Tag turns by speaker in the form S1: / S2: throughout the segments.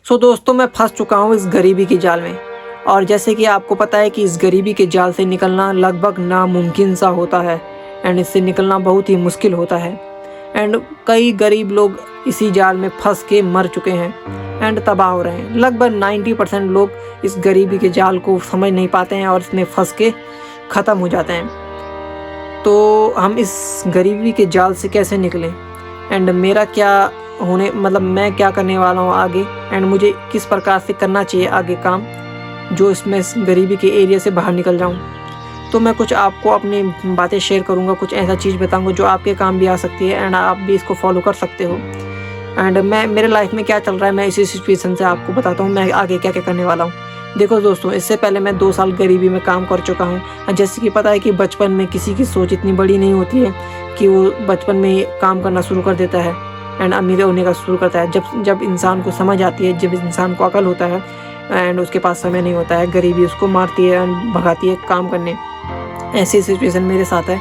S1: सो दोस्तों, मैं फंस चुका हूँ इस गरीबी के जाल में। और जैसे कि आपको पता है कि इस गरीबी के जाल से निकलना लगभग नामुमकिन सा होता है एंड इससे निकलना बहुत ही मुश्किल होता है। एंड कई गरीब लोग इसी जाल में फंस के मर चुके हैं एंड तबाह हो रहे हैं। लगभग 90% लोग इस गरीबी के जाल को समझ नहीं पाते हैं और इसमें फंस के ख़त्म हो जाते हैं। तो हम इस गरीबी के जाल से कैसे निकलें एंड मेरा क्या होने मतलब मैं क्या करने वाला हूँ आगे एंड मुझे किस प्रकार से करना चाहिए आगे काम, जो इसमें इस गरीबी के एरिया से बाहर निकल जाऊँ। तो मैं कुछ आपको अपनी बातें शेयर करूँगा, कुछ ऐसा चीज़ बताऊँगा जो आपके काम भी आ सकती है एंड आप भी इसको फॉलो कर सकते हो। एंड मैं मेरे लाइफ में क्या चल रहा है मैं इसी सिचुएशन से आपको बताता हूँ मैं आगे क्या क्या करने वाला हूँ। देखो दोस्तों, इससे पहले मैं 2 साल गरीबी में काम कर चुका हूँ। जैसे कि पता है कि बचपन में किसी की सोच इतनी बड़ी नहीं होती है कि वो बचपन में ही काम करना शुरू कर देता है एंड अमीर होने का शुरू करता है। जब इंसान को समझ आती है, जब इंसान को अकल होता है एंड उसके पास समय नहीं होता है, गरीबी उसको मारती है एंड भगाती है काम करने। ऐसी सिचुएशन मेरे साथ है।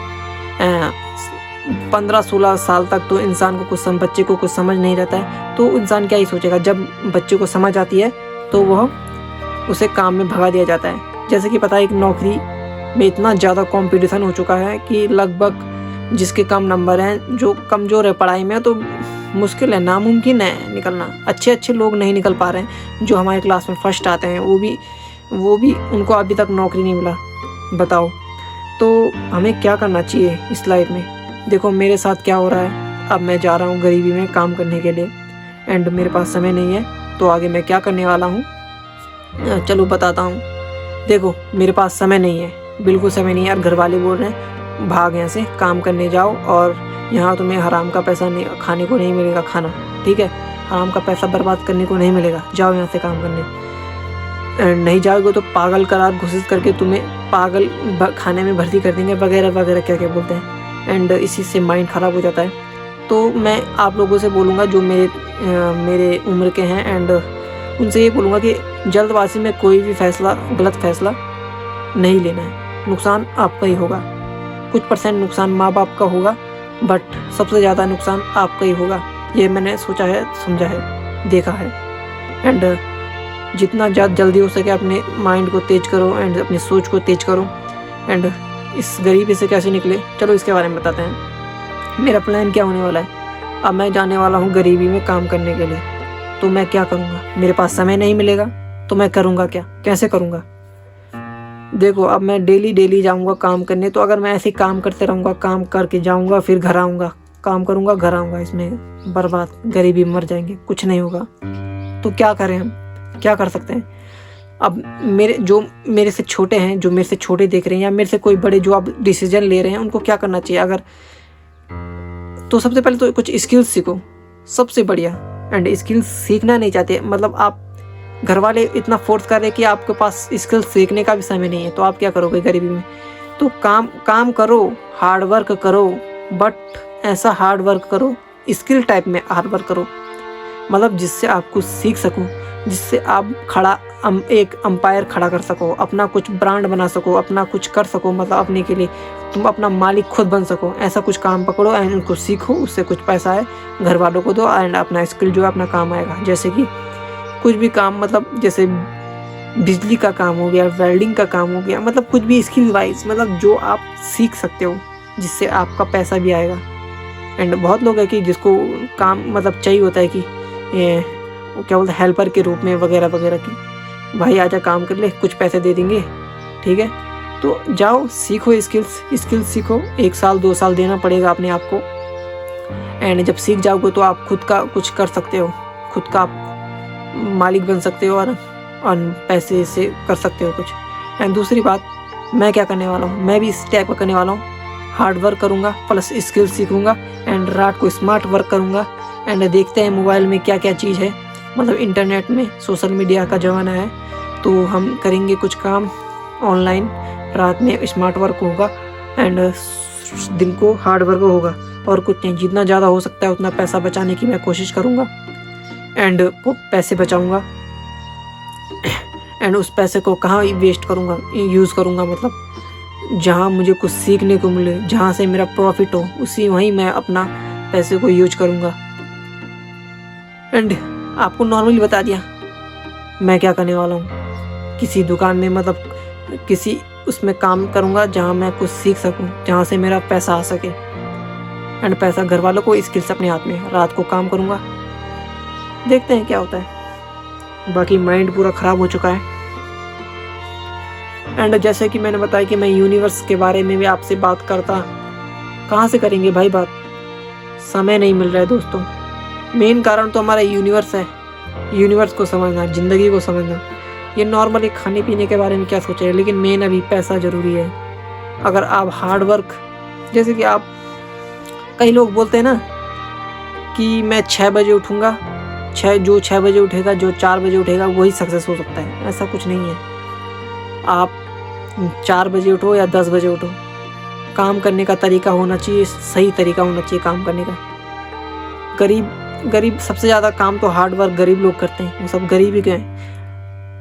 S1: 15-16 साल तक तो इंसान को बच्चे को कुछ समझ नहीं रहता है, तो इंसान क्या ही सोचेगा। जब बच्चे को समझ आती है तो वह उसे काम में भगा दिया जाता है। जैसे कि पता है कि नौकरी में इतना ज़्यादा कंपटीशन हो चुका है कि लगभग जिसके कम नंबर हैं, जो कमज़ोर है पढ़ाई में, तो मुश्किल है, नामुमकिन है निकलना। अच्छे लोग नहीं निकल पा रहे हैं। जो हमारे क्लास में फर्स्ट आते हैं वो भी उनको अभी तक नौकरी नहीं मिला। बताओ, तो हमें क्या करना चाहिए इस लाइफ में। देखो मेरे साथ क्या हो रहा है। अब मैं जा रहा हूँ गरीबी में काम करने के लिए एंड मेरे पास समय नहीं है, तो आगे मैं क्या करने वाला हूँ चलो बताता हूँ। देखो मेरे पास समय नहीं है, बिल्कुल समय नहीं है। और घर वाले बोल रहे हैं भाग यहाँ से, काम करने जाओ और यहाँ तुम्हें हराम का पैसा नहीं खाने को नहीं मिलेगा खाना, ठीक है। हराम का पैसा बर्बाद करने को नहीं मिलेगा, जाओ यहाँ से काम करने। नहीं जाओगे तो पागल करार घोषित करके तुम्हें पागल खाने में भर्ती कर देंगे, वगैरह वगैरह क्या क्या बोलते हैं। एंड इसी से माइंड ख़राब हो जाता है। तो मैं आप लोगों से बोलूँगा जो मेरे उम्र के हैं एंड उनसे ये बोलूँगा कि जल्दबाजी में कोई भी गलत फैसला नहीं लेना है। नुकसान आपका ही होगा। कुछ % नुकसान माँ बाप का होगा, बट सबसे ज़्यादा नुकसान आपका ही होगा। ये मैंने सोचा है, समझा है, देखा है। एंड जितना ज़्यादा जल्दी हो सके अपने माइंड को तेज करो एंड अपनी सोच को तेज करो। एंड इस गरीबी से कैसे निकले, चलो इसके बारे में बताते हैं। मेरा प्लान क्या होने वाला है। अब मैं जाने वाला हूँ गरीबी में काम करने के लिए। तो मैं क्या करूँगा, मेरे पास समय नहीं मिलेगा तो मैं करूँगा क्या, कैसे करूँगा। देखो अब मैं डेली जाऊँगा काम करने, तो अगर मैं ऐसे काम करते रहूँगा, काम करके जाऊँगा फिर घर आऊँगा, काम करूँगा घर आऊँगा, इसमें बर्बाद गरीबी मर जाएंगे, कुछ नहीं होगा। तो क्या करें, हम क्या कर सकते हैं। अब मेरे से छोटे हैं, जो मेरे से छोटे देख रहे हैं, या मेरे से कोई बड़े जो अब डिसीजन ले रहे हैं, उनको क्या करना चाहिए। अगर तो सबसे पहले तो कुछ स्किल्स सीखो, सबसे बढ़िया। एंड स्किल्स सीखना नहीं चाहते, मतलब आप घर वाले इतना फोर्स कर रहे हैं कि आपके पास स्किल्स सीखने का भी समय नहीं है, तो आप क्या करोगे गरीबी में। तो काम करो, हार्ड वर्क करो, बट ऐसा हार्ड वर्क करो, स्किल टाइप में हार्ड वर्क करो, मतलब जिससे आप कुछ सीख सको, जिससे आप एक अंपायर खड़ा कर सको, अपना कुछ ब्रांड बना सको, अपना कुछ कर सको, मतलब अपने के लिए तुम अपना मालिक खुद बन सको। ऐसा कुछ काम पकड़ो एंड उनको सीखो, उससे कुछ पैसा है घर वालों को दो एंड अपना स्किल जो है अपना काम आएगा। जैसे कि कुछ भी काम, मतलब जैसे बिजली का काम हो गया, वेल्डिंग का काम हो गया, मतलब कुछ भी स्किल वाइज, मतलब जो आप सीख सकते हो जिससे आपका पैसा भी आएगा। एंड बहुत लोग है कि जिसको काम मतलब चाहिए होता है कि क्या बोलते हैं हेल्पर के रूप में वगैरह वगैरह की, भाई आजा काम कर ले, कुछ पैसे दे देंगे, ठीक है। तो जाओ सीखो, स्किल्स सीखो। 1 साल 2 साल देना पड़ेगा अपने आप को। एंड जब सीख जाओगे तो आप खुद का कुछ कर सकते हो, खुद का मालिक बन सकते हो और पैसे से कर सकते हो कुछ। एंड दूसरी बात, मैं क्या करने वाला हूँ, मैं भी इस टाइप का करने वाला हूँ। हार्ड वर्क करूँगा प्लस स्किल्स सीखूँगा एंड रात को स्मार्ट वर्क करूँगा। एंड देखते हैं मोबाइल में क्या क्या चीज़ है, मतलब इंटरनेट में सोशल मीडिया का ज़माना है, तो हम करेंगे कुछ काम ऑनलाइन, रात में स्मार्ट वर्क होगा एंड दिन को हार्ड वर्क होगा और कुछ नहीं। जितना ज़्यादा हो सकता है उतना पैसा बचाने की मैं कोशिश करूँगा एंड वो पैसे बचाऊँगा एंड उस पैसे को कहाँ वेस्ट करूँगा, यूज़ करूँगा, मतलब जहाँ मुझे कुछ सीखने को मिले, जहाँ से मेरा प्रॉफिट हो, वहीं मैं अपना पैसे को यूज करूँगा। एंड आपको नॉर्मली बता दिया मैं क्या करने वाला हूँ, किसी दुकान में मतलब किसी उसमें काम करूँगा जहाँ मैं कुछ सीख सकूँ, जहाँ से मेरा पैसा आ सके। एंड पैसा घर वालों को, स्किल्स अपने हाथ में। रात को काम करूँगा, देखते हैं क्या होता है। बाकी माइंड पूरा ख़राब हो चुका है। एंड जैसे कि मैंने बताया कि मैं यूनिवर्स के बारे में भी आपसे बात करता, कहाँ से करेंगे भाई बात, समय नहीं मिल रहा है दोस्तों। मेन कारण तो हमारा यूनिवर्स है। यूनिवर्स को समझना, ज़िंदगी को समझना। ये नॉर्मली खाने पीने के बारे में क्या सोच रहे हैं, लेकिन मेन अभी पैसा ज़रूरी है। अगर आप हार्ड वर्क, जैसे कि आप, कई लोग बोलते हैं ना कि मैं 6 बजे उठूँगा, जो 6 बजे उठेगा, जो 4 बजे उठेगा वही सक्सेस हो सकता है। ऐसा कुछ नहीं है। आप 4 बजे उठो या 10 बजे उठो, काम करने का तरीका होना चाहिए, सही तरीका होना चाहिए काम करने का। गरीब सबसे ज़्यादा काम तो हार्ड वर्क गरीब लोग करते हैं, वो सब गरीब ही गए।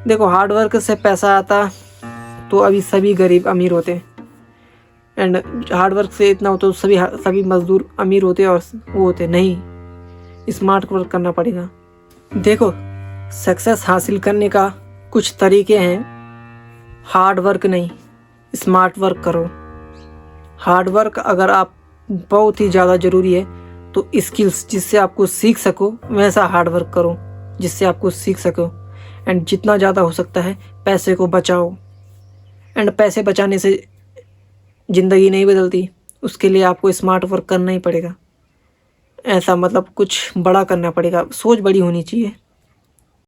S1: देखो, हार्ड वर्क से पैसा आता तो अभी सभी गरीब अमीर होते, एंड हार्ड वर्क से इतना हो तो सभी मजदूर अमीर होते और वो होते नहीं। स्मार्ट वर्क करना पड़ेगा। देखो, सक्सेस हासिल करने का कुछ तरीके हैं, हार्ड वर्क नहीं, स्मार्ट वर्क करो। हार्ड वर्क अगर आप बहुत ही ज़्यादा ज़रूरी है तो स्किल्स जिससे आपको सीख सको वैसा हार्ड वर्क करो जिससे आपको सीख सको। एंड जितना ज़्यादा हो सकता है पैसे को बचाओ। एंड पैसे बचाने से ज़िंदगी नहीं बदलती, उसके लिए आपको स्मार्ट वर्क करना ही पड़ेगा। ऐसा मतलब कुछ बड़ा करना पड़ेगा, सोच बड़ी होनी चाहिए।